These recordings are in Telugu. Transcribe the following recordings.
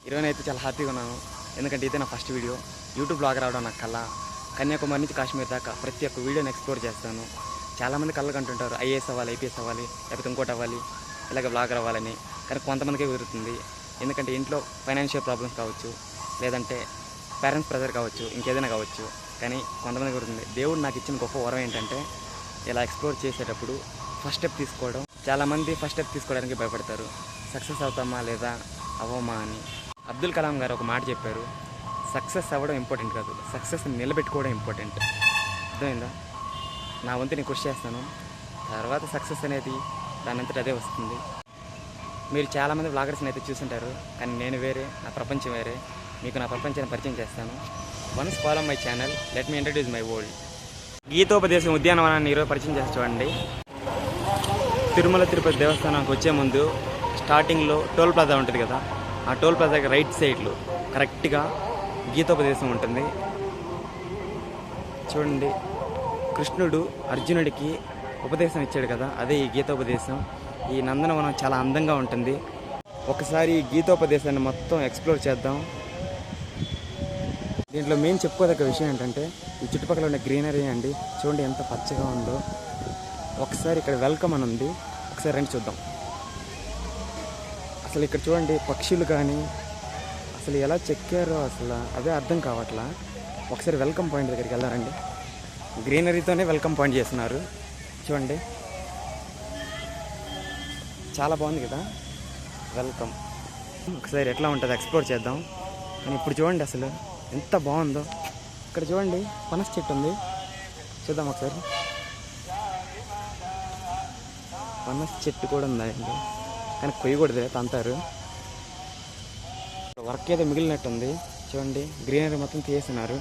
ఈరోజైతే చాలా హ్యాపీగా ఉన్నాను. ఎందుకంటే ఇదే నా ఫస్ట్ వీడియో. యూట్యూబ్ బ్లాగ్ రావడం నాకు కళ. కన్యాకుమారి నుంచి కాశ్మీర్ దాకా ప్రతి ఒక్క వీడియోని ఎక్స్ప్లోర్ చేస్తాను. చాలామంది కళ్ళకు అంటుంటారు ఐఏఎస్ అవ్వాలి, ఐపీఎస్ అవ్వాలి, లేకపోతే ఇంకోటి అవ్వాలి, ఇలాగ బ్లాగర్ అవ్వాలని. కానీ కొంతమందికే కుదురుతుంది. ఎందుకంటే ఇంట్లో ఫైనాన్షియల్ ప్రాబ్లమ్స్ కావచ్చు, లేదంటే పేరెంట్స్ ప్రెజర్ కావచ్చు, ఇంకేదైనా కావచ్చు. కానీ కొంతమంది కుదురుతుంది. దేవుడు నాకు ఇచ్చిన గొప్ప వరం ఏంటంటే ఇలా ఎక్స్ప్లోర్ చేసేటప్పుడు ఫస్ట్ స్టెప్ తీసుకోవడం. చాలామంది ఫస్ట్ స్టెప్ తీసుకోవడానికి భయపడతారు. సక్సెస్ అవుతామా లేదా అవ్వమా అని. అబ్దుల్ కలాం గారు ఒక మాట చెప్పారు, సక్సెస్ అవ్వడం ఇంపార్టెంట్ కాదు, సక్సెస్ నిలబెట్టుకోవడం ఇంపార్టెంట్. అర్థమైందా? నా వంతు నేను కృషి చేస్తాను, తర్వాత సక్సెస్ అనేది దానంతట అదే వస్తుంది. మీరు చాలామంది వ్లాగర్స్ని అయితే చూసుంటారు, కానీ నేను వేరే, నా ప్రపంచం వేరే. మీకు నా ప్రపంచాన్ని పరిచయం చేస్తాను. Once follow my channel, let me introduce my world. గీతోపదేశం ఉద్యానవనాన్ని ఈరోజు పరిచయం చేసి చూడండి. తిరుమల తిరుపతి దేవస్థానానికి వచ్చే ముందు స్టార్టింగ్లో టోల్ ప్లాజా ఉంటుంది కదా, ఆ టోల్ ప్లాజాకి రైట్ సైడ్లో కరెక్ట్గా గీతోపదేశం ఉంటుంది. చూడండి, కృష్ణుడు అర్జునుడికి ఉపదేశం ఇచ్చాడు కదా, అదే ఈ గీతోపదేశం. ఈ నందనవనం చాలా అందంగా ఉంటుంది. ఒకసారి ఈ గీతోపదేశాన్ని మొత్తం ఎక్స్ప్లోర్ చేద్దాం. దీంట్లో మెయిన్ చెప్పుకోదగ్గ విషయం ఏంటంటే ఈ చుట్టుపక్కల ఉన్న గ్రీనరీ అండి. చూడండి ఎంత పచ్చగా ఉందో. ఒకసారి ఇక్కడ వెల్కమ్ అని ఉంది, ఒకసారి రండి చూద్దాం. అసలు ఇక్కడ చూడండి పక్షులు కానీ అసలు ఎలా చెక్కారో అసలు అదే అర్థం కావట్లా. ఒకసారి వెల్కమ్ పాయింట్ దగ్గరికి వెళ్ళారండి. గ్రీనరీతోనే వెల్కమ్ పాయింట్ చేస్తున్నారు. చూడండి చాలా బాగుంది కదా వెల్కమ్. ఒకసారి ఎట్లా ఉంటుంది ఎక్స్ప్లోర్ చేద్దాం. కానీ ఇప్పుడు చూడండి అసలు ఎంత బాగుందో. ఇక్కడ చూడండి పనస చెట్టు ఉంది, చూద్దాం ఒకసారి. పనస చెట్టు కూడా ఉందండి, కానీ కొయ్యకూడదు, తంతారు. వర్క్ ఏదో మిగిలినట్టుంది. చూడండి గ్రీనరీ మొత్తం తీసేస్తున్నారు.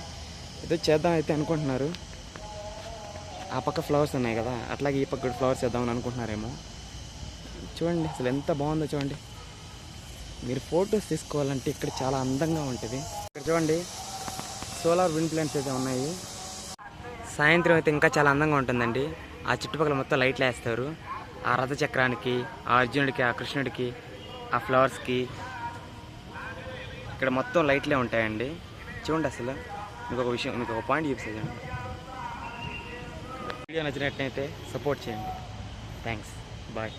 ఏదో చేద్దాం అయితే అనుకుంటున్నారు. ఆ పక్క ఫ్లవర్స్ ఉన్నాయి కదా, అట్లాగే ఈ పక్క ఫ్లవర్స్ చేద్దామని అనుకుంటున్నారేమో. చూడండి అసలు ఎంత బాగుందో చూడండి. మీరు ఫొటోస్ తీసుకోవాలంటే ఇక్కడ చాలా అందంగా ఉంటుంది. ఇక్కడ చూడండి సోలార్ విండ్ ప్లాంట్స్ అయితే ఉన్నాయి. సాయంత్రం అయితే ఇంకా చాలా అందంగా ఉంటుందండి. ఆ చుట్టుపక్కల మొత్తం లైట్లు వేస్తారు. ఆ రథచక్రానికి, ఆ అర్జునుడికి, ఆ కృష్ణుడికి, ఆ ఫ్లవర్స్కి ఇక్కడ మొత్తం లైట్లే ఉంటాయండి. చూడండి అసలు మీకు ఒక విషయం, మీకు ఒక పాయింట్ చూపిస్తాను. వీడియో నచ్చినట్లయితే సపోర్ట్ చేయండి. Thanks, bye.